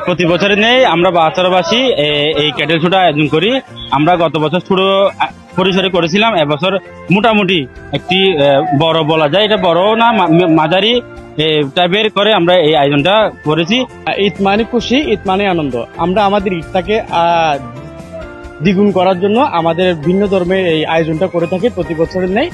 প্রতি বছরের নেই আমরা বাচ্চারাবাসী এই ক্যাটেল শোটা আয়োজন করি। আমরা গত বছর ছোট পরিসরে করেছিলাম, এবছর মোটামুটি একটি বড় বলা যায়, এটা বড় না মাঝারি টাইপের করে আমরা এই আয়োজনটা করেছি। ঈদ মানে খুশি, ঈদ মানে আনন্দ। আমরা আমাদের ঈদটাকে দ্বিগুণ করার জন্য আমাদের ভিন্ন ধর্মের এই আয়োজনটা করে থাকি প্রতি বছরের নেই।